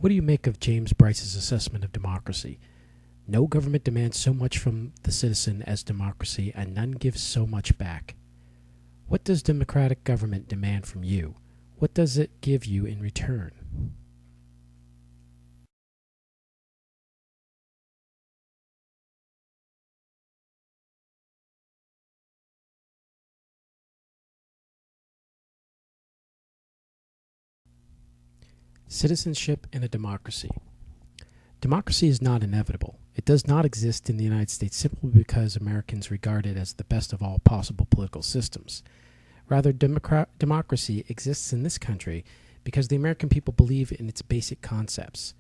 What do you make of James Bryce's assessment of democracy? No government demands so much from the citizen as democracy, and none gives so much back. What does democratic government demand from you? What does it give you in return? Citizenship in a democracy. Democracy is not inevitable. It does not exist in the United States simply because Americans regard it as the best of all possible political systems. Rather, democracy exists in this country because the American people believe in its basic concepts.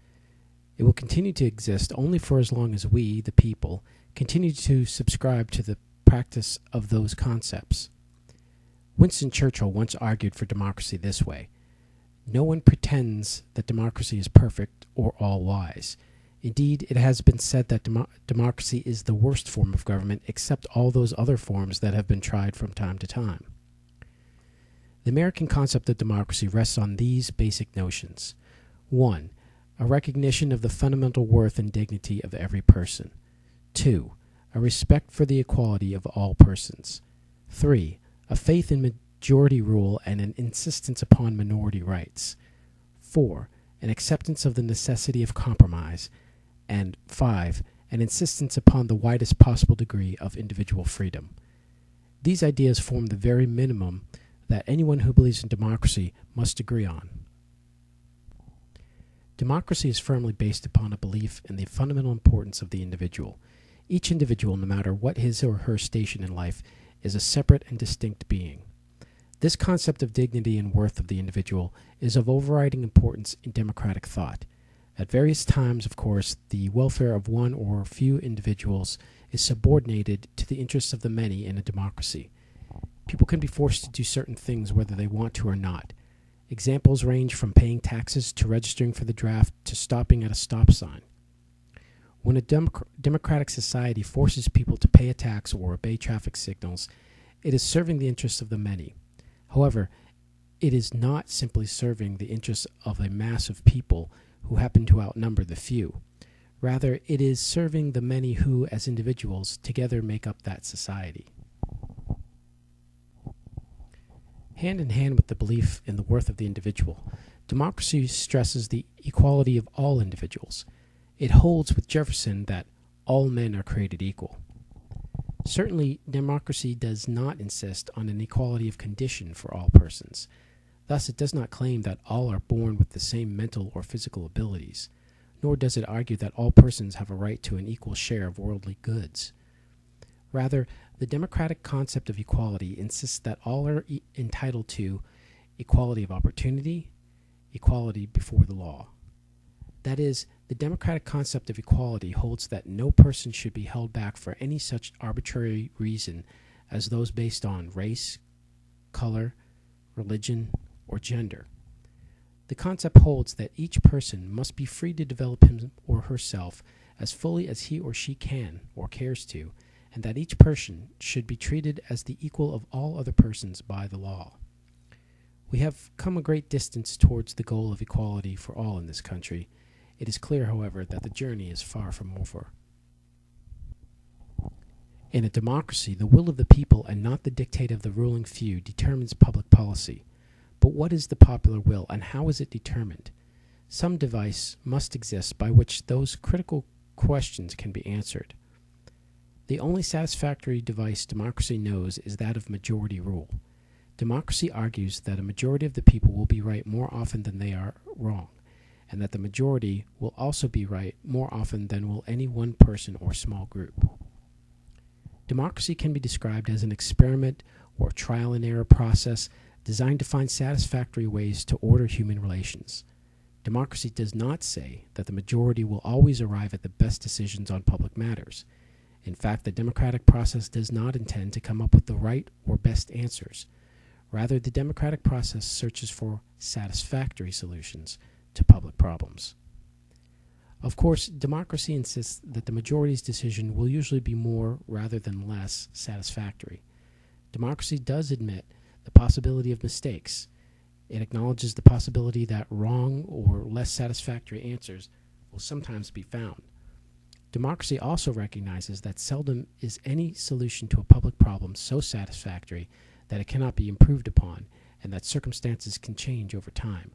It will continue to exist only for as long as we, the people, continue to subscribe to the practice of those concepts. Winston Churchill once argued for democracy this way: no one pretends that democracy is perfect or all-wise. Indeed, it has been said that democracy is the worst form of government except all those other forms that have been tried from time to time. The American concept of democracy rests on these basic notions. 1. A recognition of the fundamental worth and dignity of every person. 2. A respect for the equality of all persons. 3. A faith in majority rule and an insistence upon minority rights. 4. An acceptance of the necessity of compromise. And 5. An insistence upon the widest possible degree of individual freedom. These ideas form the very minimum that anyone who believes in democracy must agree on. Democracy is firmly based upon a belief in the fundamental importance of the individual. Each individual, no matter what his or her station in life, is a separate and distinct being. This concept of dignity and worth of the individual is of overriding importance in democratic thought. At various times, of course, the welfare of one or few individuals is subordinated to the interests of the many in a democracy. People can be forced to do certain things whether they want to or not. Examples range from paying taxes to registering for the draft to stopping at a stop sign. When a democratic society forces people to pay a tax or obey traffic signals, it is serving the interests of the many. However, it is not simply serving the interests of a mass of people who happen to outnumber the few. Rather, it is serving the many who, as individuals, together make up that society. Hand in hand with the belief in the worth of the individual, democracy stresses the equality of all individuals. It holds with Jefferson that all men are created equal. Certainly, democracy does not insist on an equality of condition for all persons. Thus, it does not claim that all are born with the same mental or physical abilities, nor does it argue that all persons have a right to an equal share of worldly goods. Rather, the democratic concept of equality insists that all are entitled to equality of opportunity, equality before the law. That is, the democratic concept of equality holds that no person should be held back for any such arbitrary reason as those based on race, color, religion, or gender. The concept holds that each person must be free to develop him or herself as fully as he or she can or cares to, and that each person should be treated as the equal of all other persons by the law. We have come a great distance towards the goal of equality for all in this country. It is clear, however, that the journey is far from over. In a democracy, the will of the people and not the dictate of the ruling few determines public policy. But what is the popular will, and how is it determined? Some device must exist by which those critical questions can be answered. The only satisfactory device democracy knows is that of majority rule. Democracy argues that a majority of the people will be right more often than they are wrong, and that the majority will also be right more often than will any one person or small group. Democracy can be described as an experiment or trial and error process designed to find satisfactory ways to order human relations. Democracy does not say that the majority will always arrive at the best decisions on public matters. In fact, the democratic process does not intend to come up with the right or best answers. Rather, the democratic process searches for satisfactory solutions to public problems. Of course, democracy insists that the majority's decision will usually be more rather than less satisfactory. Democracy does admit the possibility of mistakes. It acknowledges the possibility that wrong or less satisfactory answers will sometimes be found. Democracy also recognizes that seldom is any solution to a public problem so satisfactory that it cannot be improved upon, and that circumstances can change over time.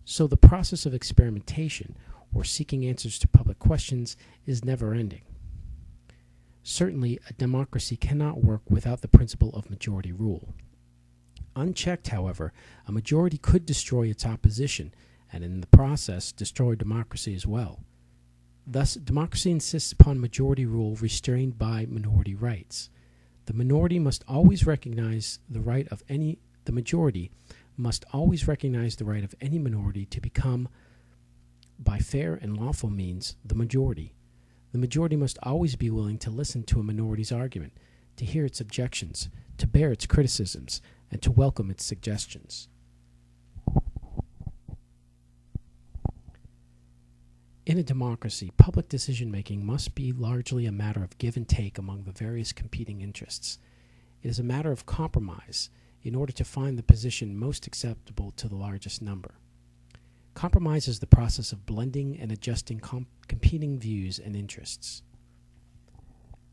So the process of experimentation, or seeking answers to public questions, is never ending. Certainly, a democracy cannot work without the principle of majority rule. Unchecked, however, a majority could destroy its opposition, and in the process destroy democracy as well. Thus, democracy insists upon majority rule restrained by minority rights. The majority must always recognize the right of any minority to become, by fair and lawful means, the majority. The majority must always be willing to listen to a minority's argument, to hear its objections, to bear its criticisms, and to welcome its suggestions. In a democracy, public decision-making must be largely a matter of give and take among the various competing interests. It is a matter of compromise in order to find the position most acceptable to the largest number. Compromise is the process of blending and adjusting competing views and interests.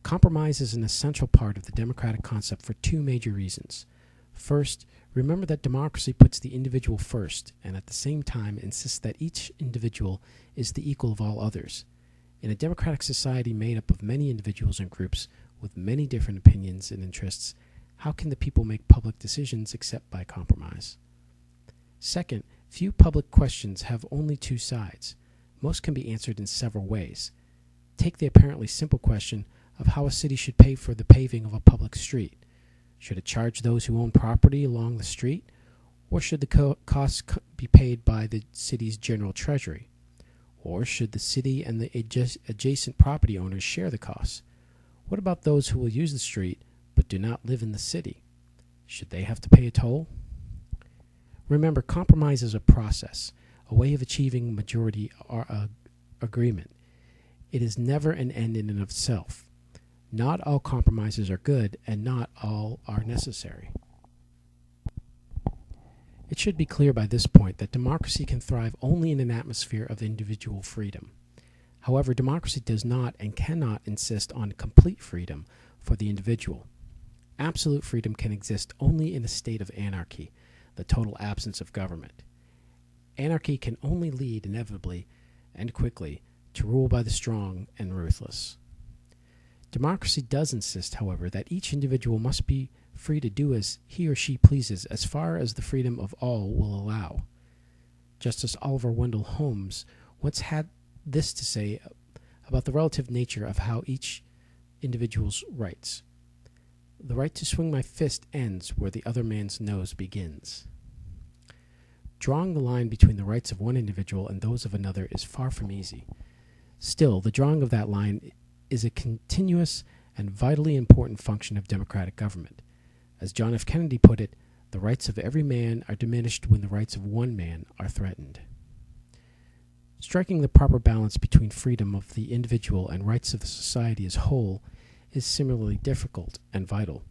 Compromise is an essential part of the democratic concept for two major reasons. First, remember that democracy puts the individual first and at the same time insists that each individual is the equal of all others. In a democratic society made up of many individuals and groups with many different opinions and interests, how can the people make public decisions except by compromise? Second, few public questions have only two sides. Most can be answered in several ways. Take the apparently simple question of how a city should pay for the paving of a public street. Should it charge those who own property along the street, or should the costs be paid by the city's general treasury? Or should the city and the adjacent property owners share the costs? What about those who will use the street but do not live in the city? Should they have to pay a toll? Remember, compromise is a process, a way of achieving majority agreement. It is never an end in and of itself. Not all compromises are good, and not all are necessary. It should be clear by this point that democracy can thrive only in an atmosphere of individual freedom. However, democracy does not and cannot insist on complete freedom for the individual. Absolute freedom can exist only in a state of anarchy, the total absence of government. Anarchy can only lead inevitably and quickly to rule by the strong and ruthless. Democracy does insist, however, that each individual must be free to do as he or she pleases as far as the freedom of all will allow. Justice Oliver Wendell Holmes once had this to say about the relative nature of how each individual's rights. The right to swing my fist ends where the other man's nose begins. Drawing the line between the rights of one individual and those of another is far from easy. Still, the drawing of that line is a continuous and vitally important function of democratic government. As John F. Kennedy put it, the rights of every man are diminished when the rights of one man are threatened. Striking the proper balance between freedom of the individual and rights of the society as a whole is similarly difficult and vital.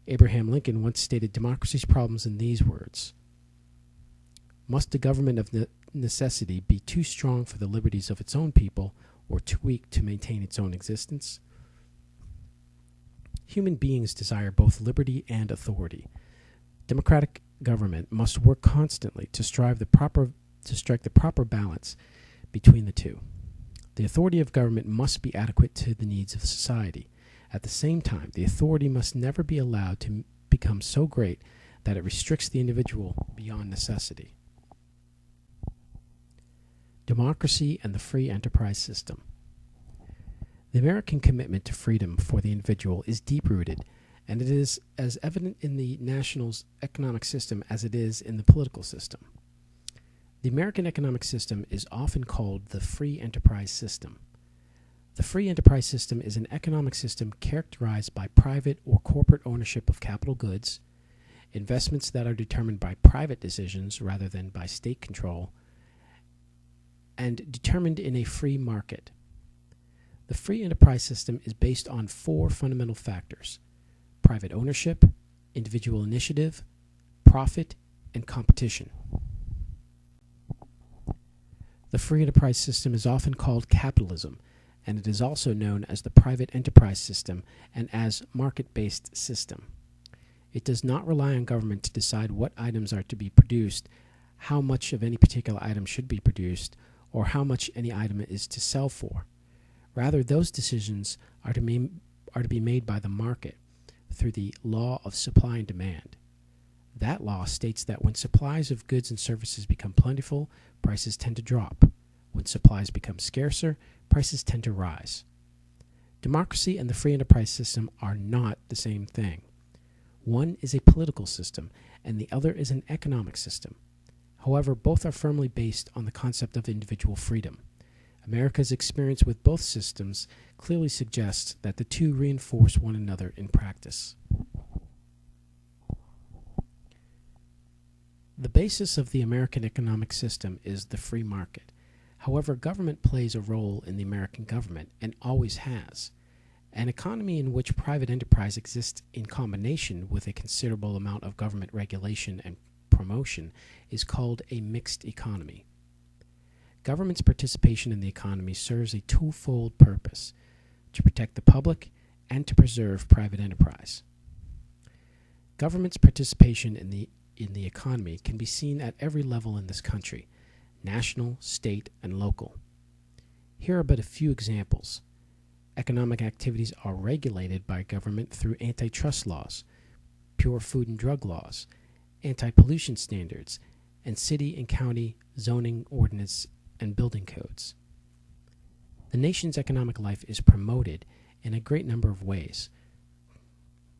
Abraham Lincoln once stated democracy's problems in these words: "Must the government of necessity be too strong for the liberties of its own people, or too weak to maintain its own existence?" Human beings desire both liberty and authority. Democratic government must work constantly to strike the proper balance between the two. The authority of government must be adequate to the needs of society. At the same time, the authority must never be allowed to become so great that it restricts the individual beyond necessity. Democracy and the free enterprise system. The American commitment to freedom for the individual is deep-rooted, and it is as evident in the national economic system as it is in the political system. The American economic system is often called the free enterprise system. The free enterprise system is an economic system characterized by private or corporate ownership of capital goods, investments that are determined by private decisions rather than by state control, and determined in a free market. The free enterprise system is based on four fundamental factors: private ownership, individual initiative, profit, and competition. The free enterprise system is often called capitalism, and it is also known as the private enterprise system and as market-based system. It does not rely on government to decide what items are to be produced, how much of any particular item should be produced, or how much any item is to sell for. Rather, those decisions are to be made by the market through the law of supply and demand. That law states that when supplies of goods and services become plentiful, prices tend to drop. When supplies become scarcer, prices tend to rise. Democracy and the free enterprise system are not the same thing. One is a political system, and the other is an economic system. However, both are firmly based on the concept of individual freedom. America's experience with both systems clearly suggests that the two reinforce one another in practice. The basis of the American economic system is the free market. However, government plays a role in the American government and always has. An economy in which private enterprise exists in combination with a considerable amount of government regulation and promotion is called a mixed economy. Government's participation in the economy serves a twofold purpose: to protect the public and to preserve private enterprise. Government's participation in the economy can be seen at every level in this country: national, state, and local. Here are but a few examples. Economic activities are regulated by government through antitrust laws, pure food and drug laws, anti-pollution standards, and city and county zoning ordinance and building codes. The nation's economic life is promoted in a great number of ways.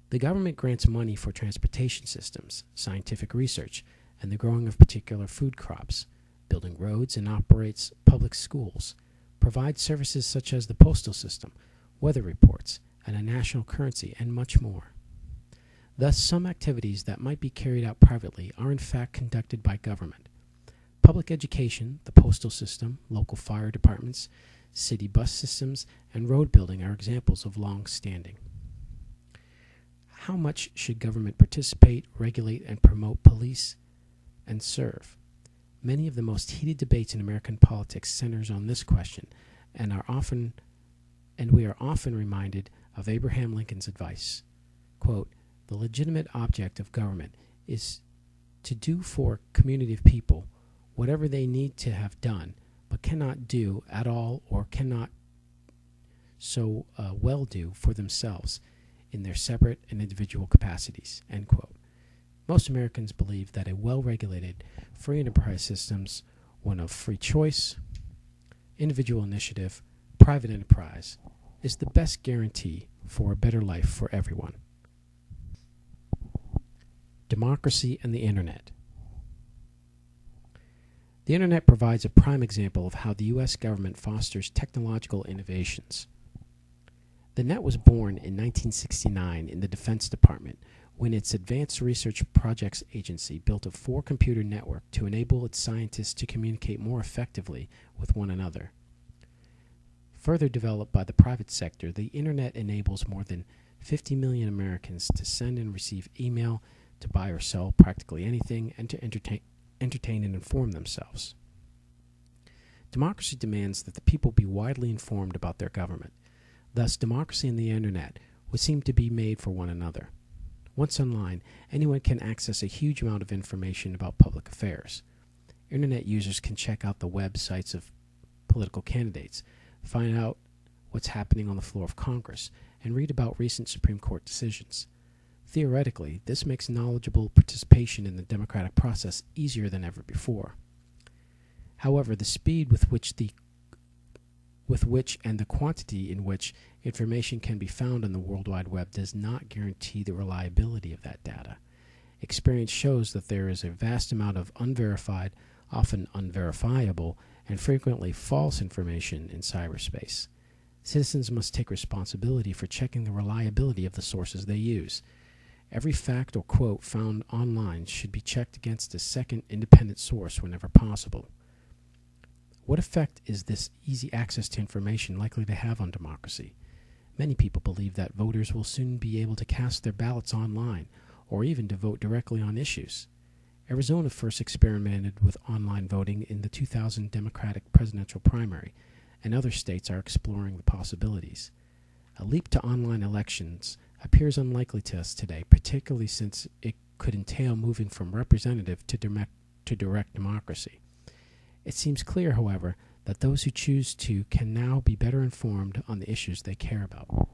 The government grants money for transportation systems, scientific research, and the growing of particular food crops, building roads, and operates public schools, provides services such as the postal system, weather reports, and a national currency, and much more. Thus, some activities that might be carried out privately are in fact conducted by government. Public education, the postal system, local fire departments, city bus systems, and road building are examples of long-standing. How much should government participate, regulate, and promote police and serve? Many of the most heated debates in American politics centers on this question, and we are often reminded of Abraham Lincoln's advice. Quote, "The legitimate object of government is to do for a community of people whatever they need to have done, but cannot do at all or cannot so well do for themselves in their separate and individual capacities." End quote. Most Americans believe that a well-regulated free enterprise system, one of free choice, individual initiative, private enterprise, is the best guarantee for a better life for everyone. Democracy and the Internet. The Internet provides a prime example of how the U.S. government fosters technological innovations. The net was born in 1969 in the Defense Department, when its Advanced Research Projects Agency built a 4-computer network to enable its scientists to communicate more effectively with one another. Further developed by the private sector, the Internet enables more than 50 million Americans to send and receive email, to buy or sell practically anything, and to entertain and inform themselves. Democracy demands that the people be widely informed about their government. Thus, democracy and the Internet would seem to be made for one another. Once online, anyone can access a huge amount of information about public affairs. Internet users can check out the websites of political candidates, find out what's happening on the floor of Congress, and read about recent Supreme Court decisions. Theoretically, this makes knowledgeable participation in the democratic process easier than ever before. However, the speed with which and the quantity in which information can be found on the World Wide Web does not guarantee the reliability of that data. Experience shows that there is a vast amount of unverified, often unverifiable, and frequently false information in cyberspace. Citizens must take responsibility for checking the reliability of the sources they use. Every fact or quote found online should be checked against a second independent source whenever possible. What effect is this easy access to information likely to have on democracy? Many people believe that voters will soon be able to cast their ballots online, or even to vote directly on issues. Arizona first experimented with online voting in the 2000 Democratic presidential primary, and other states are exploring the possibilities. A leap to online elections appears unlikely to us today, particularly since it could entail moving from representative to direct democracy. It seems clear, however, that those who choose to can now be better informed on the issues they care about.